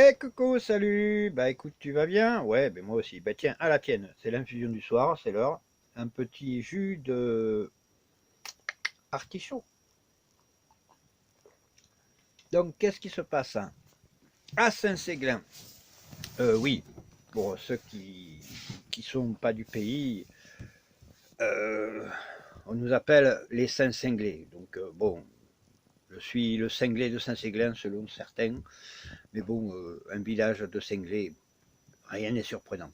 Eh coucou, salut. Bah écoute, tu vas bien? Ouais, ben moi aussi. Bah tiens, à la tienne. C'est l'infusion du soir, c'est l'heure. Un petit jus de artichaut. Donc qu'est-ce qui se passe, hein, à Saint-Séglin? Oui, pour ceux qui sont pas du pays, euh, on nous appelle les Saint-Cinglés. Donc bon, je suis le cinglé de Saint-Séglin selon certains, mais bon, un village de cinglés, rien n'est surprenant.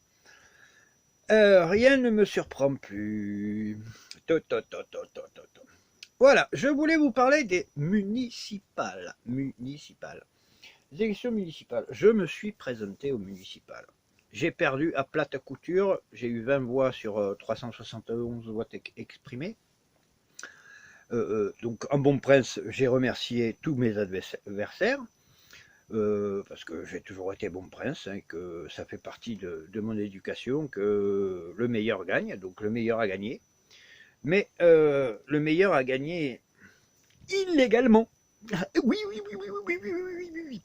Rien ne me surprend plus. Voilà, je voulais vous parler des municipales. Les élections municipales. Je me suis présenté aux municipales. J'ai perdu à plate couture. J'ai eu 20 voix sur 371 voix exprimées. Donc, en bon prince, j'ai remercié tous mes adversaires. Parce que j'ai toujours été bon prince, hein, que ça fait partie de mon éducation, que le meilleur gagne, donc le meilleur a gagné. Mais le meilleur a gagné illégalement. Oui, oui, oui, oui, oui, oui, oui, oui, oui.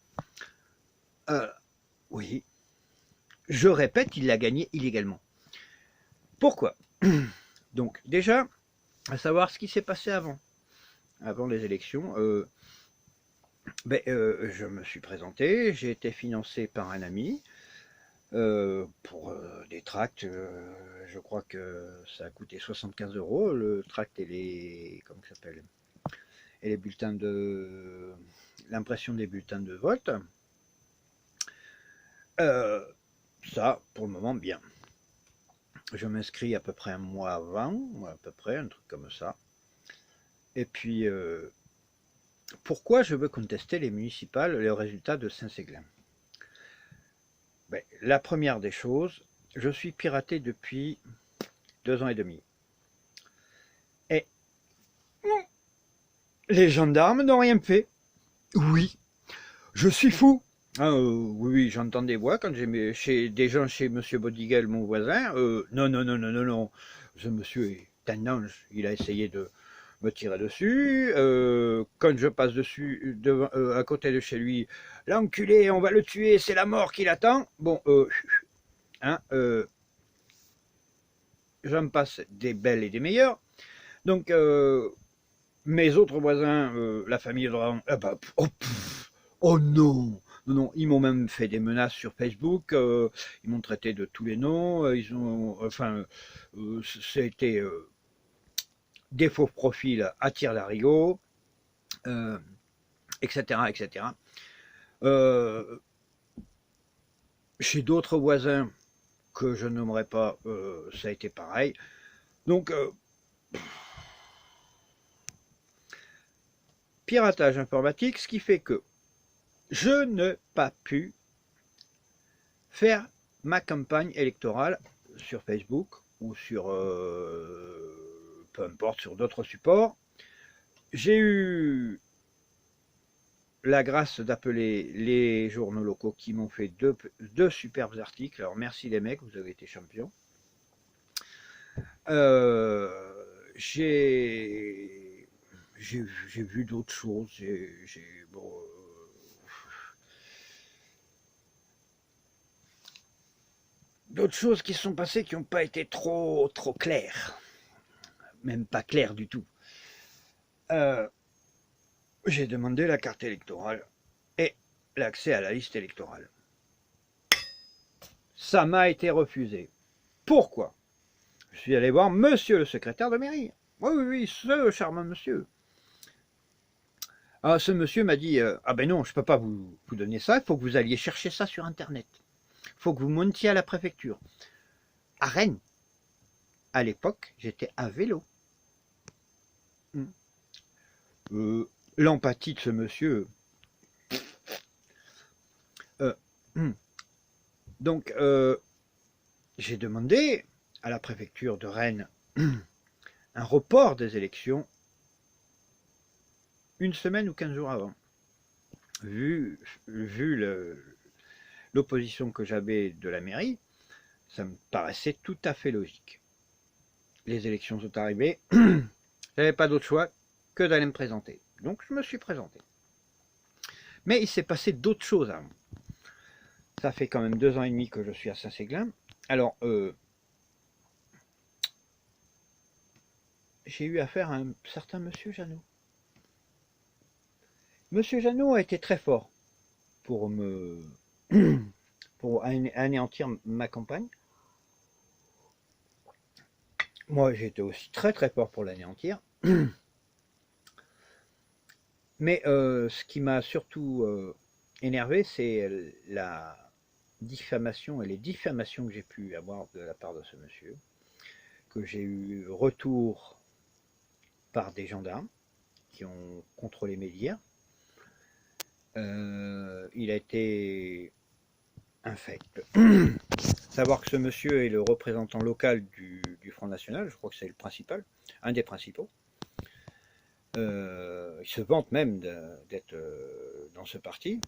Oui, je répète, il l'a gagné illégalement. Pourquoi? Donc déjà, à savoir ce qui s'est passé avant les élections. Je me suis présenté, j'ai été financé par un ami pour des tracts. Je crois que ça a coûté 75 euros le tract et les comment ça s'appelle, et les bulletins de l'impression des bulletins de vote. Euh, Ça, pour le moment, bien. Je m'inscris à peu près un mois avant, à peu près, un truc comme ça. Et puis, pourquoi je veux contester les municipales, les résultats de Saint-Séglin? Ben, la première des choses, je suis piraté depuis 2 ans et demi. Et les gendarmes n'ont rien fait. Oui, je suis fou. Ah, oui, oui, j'entends des voix quand j'ai chez des gens chez Monsieur Bodigel, mon voisin. Non, non, non, non, non, non. Ce monsieur est un ange. Il a essayé de me tirer dessus. Quand je passe dessus, à côté de chez lui, l'enculé, on va le tuer, c'est la mort qui l'attend. Bon, hein, j'en passe des belles et des meilleures. Donc, mes autres voisins, la famille Dran, ah bah, oh non, non, non, ils m'ont même fait des menaces sur Facebook, ils m'ont traité de tous les noms, ils ont, enfin, c'était des faux profils à tire-larigot, euh, etc., etc. Euh, Chez d'autres voisins que je nommerai pas, ça a été pareil. Donc, piratage informatique, ce qui fait que je n'ai pas pu faire ma campagne électorale sur Facebook ou sur peu importe, sur d'autres supports. J'ai eu la grâce d'appeler les journaux locaux qui m'ont fait deux superbes articles. Alors merci les mecs, vous avez été champions. Euh, j'ai vu d'autres choses. Bon, d'autres choses qui se sont passées qui n'ont pas été trop claires, même pas claires du tout. Euh, j'ai demandé la carte électorale et l'accès à la liste électorale. Ça m'a été refusé. Pourquoi? Je suis allé voir monsieur le secrétaire de mairie. Oui, oui, oui, ce charmant monsieur. Ah, ce monsieur m'a dit ah ben non, je ne peux pas vous donner ça, il faut que vous alliez chercher ça sur internet. Il faut que vous montiez à la préfecture. À Rennes, à l'époque, j'étais à vélo. L'empathie de ce monsieur. Euh, donc, j'ai demandé à la préfecture de Rennes un report des élections une semaine ou 15 jours avant. Vu l'opposition que j'avais de la mairie, ça me paraissait tout à fait logique. Les élections sont arrivées, j'avais pas d'autre choix que d'aller me présenter. Donc je me suis présenté. Mais il s'est passé d'autres choses avant. Ça fait quand même 2 ans et demi que je suis à Saint-Séglin. Alors, j'ai eu affaire à un certain monsieur Jeannot. Monsieur Jeannot a été très fort pour me pour anéantir ma campagne. Moi, j'ai été aussi très très fort pour l'anéantir. Mais ce qui m'a surtout énervé, c'est la diffamation et les diffamations que j'ai pu avoir de la part de ce monsieur, que j'ai eu retour par des gendarmes qui ont contrôlé mes dires. Il a été infect. Savoir que ce monsieur est le représentant local du Front National, je crois que c'est le principal, un des principaux. Il se vante même d'être dans ce parti.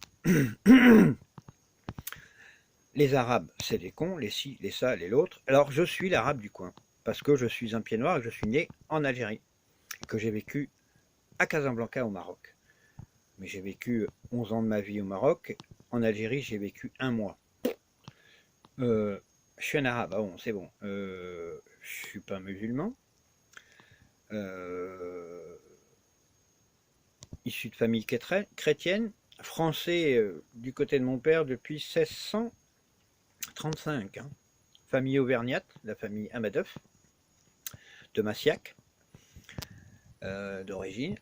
Les Arabes, c'est des cons, les ci, les ça, les l'autre. Alors je suis l'Arabe du coin, parce que je suis un pied noir et que je suis né en Algérie, que j'ai vécu à Casablanca au Maroc. Mais j'ai vécu 11 ans de ma vie au Maroc. En Algérie, j'ai vécu 1 mois. Je suis un Arabe, ah bon, c'est bon. Je suis pas musulman. Issu de famille chrétienne. Français du côté de mon père depuis 1635. Hein. Famille auvergnate, la famille Amadeuf, de Massiac, d'origine.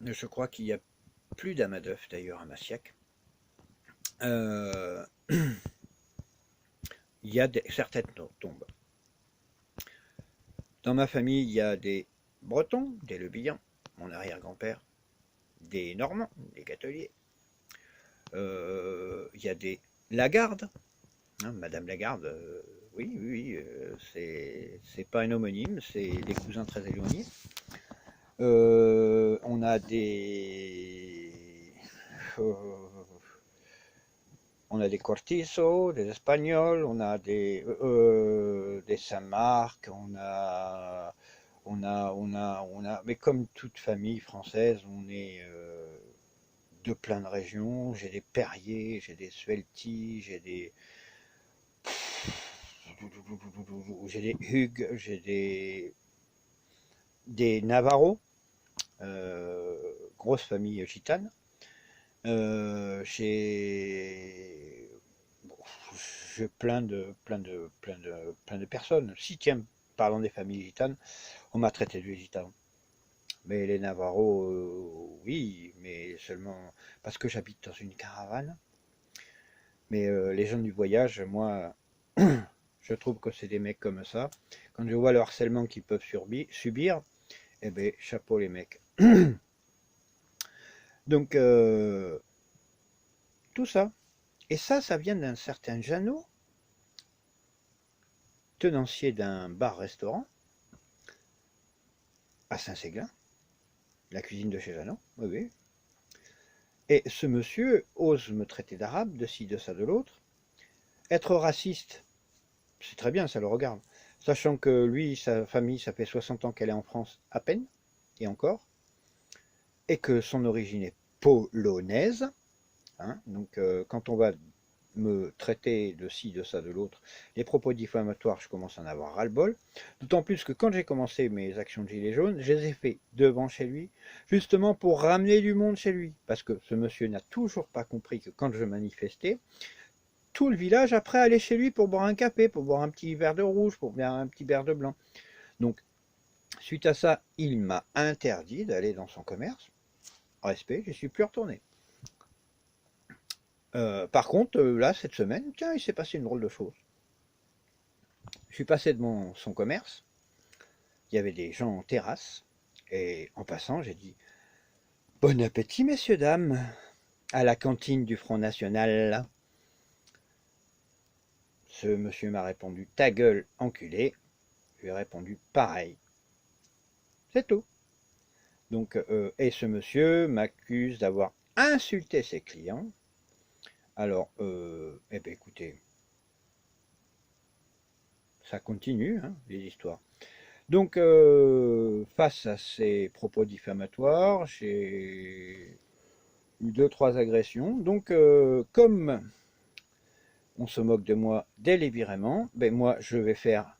Je crois qu'il y a plus d'Amadeuf d'ailleurs à Massiac. Il y a certaines tombes. Dans ma famille, il y a des Bretons, des Le Bihan, mon arrière-grand-père, des Normands, des Cateliers. Il y a des Lagarde, hein, Madame Lagarde, oui, c'est pas un homonyme, c'est des cousins très éloignés. On a des Cortizo, des Espagnols, on a des Saint-Marc, mais comme toute famille française, on est de plein de régions. J'ai des Perriers, j'ai des Suelti, j'ai des Hugues, j'ai des Navarros, grosse famille gitane. J'ai plein de personnes. Si tiens, parlant des familles gitanes, on m'a traité de gitan. Mais les Navarros, oui, mais seulement parce que j'habite dans une caravane. Mais les gens du voyage, moi, je trouve que c'est des mecs comme ça. Quand je vois le harcèlement qu'ils peuvent subir, eh ben, chapeau les mecs. Donc, tout ça. Et ça vient d'un certain Jeannot, tenancier d'un bar-restaurant à Saint-Séglin, la cuisine de chez Jeannot, oui, oui. Et ce monsieur ose me traiter d'arabe, de ci, de ça, de l'autre. Être raciste, c'est très bien, ça le regarde. Sachant que lui, sa famille, ça fait 60 ans qu'elle est en France à peine, et encore, et que son origine est polonaise. Hein, donc quand on va me traiter de ci, de ça, de l'autre, les propos diffamatoires, je commence à en avoir ras-le-bol. D'autant plus que quand j'ai commencé mes actions de Gilets jaunes, je les ai fait devant chez lui, justement pour ramener du monde chez lui. Parce que ce monsieur n'a toujours pas compris que quand je manifestais, tout le village après allait chez lui pour boire un café, pour boire un petit verre de rouge, pour boire un petit verre de blanc. Donc, suite à ça, il m'a interdit d'aller dans son commerce. Respect, je suis plus retourné. Par contre, là, cette semaine, tiens, il s'est passé une drôle de chose. Je suis passé de son commerce, il y avait des gens en terrasse, et en passant, j'ai dit « Bon appétit, messieurs, dames, à la cantine du Front National ». Ce monsieur m'a répondu « Ta gueule, enculé ». Je lui ai répondu pareil. C'est tout. Donc, et ce monsieur m'accuse d'avoir insulté ses clients. Alors, eh bien, écoutez, ça continue, hein, les histoires. Donc, face à ces propos diffamatoires, j'ai eu 2-3 agressions. Donc, comme on se moque de moi délibérément, ben moi je vais faire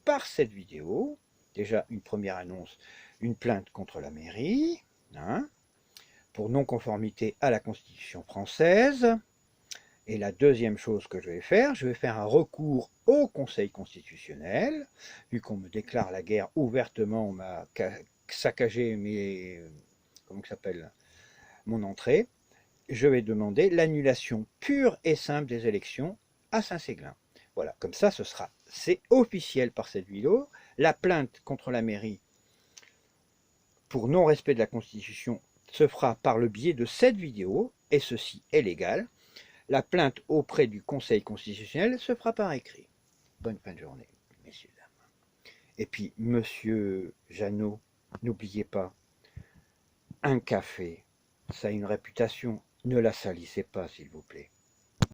par cette vidéo, déjà une première annonce, une plainte contre la mairie, hein, pour non-conformité à la Constitution française. Et la deuxième chose que je vais faire un recours au Conseil constitutionnel, vu qu'on me déclare la guerre ouvertement, on m'a saccagé comment ça s'appelle, mon entrée. Je vais demander l'annulation pure et simple des élections à Saint-Séglin. Voilà, comme ça, c'est officiel par cette vidéo. La plainte contre la mairie pour non-respect de la Constitution se fera par le biais de cette vidéo, et ceci est légal. La plainte auprès du Conseil constitutionnel se fera par écrit. Bonne fin de journée, messieurs, dames. Et puis, monsieur Jeannot, n'oubliez pas, un café, ça a une réputation, ne la salissez pas, s'il vous plaît.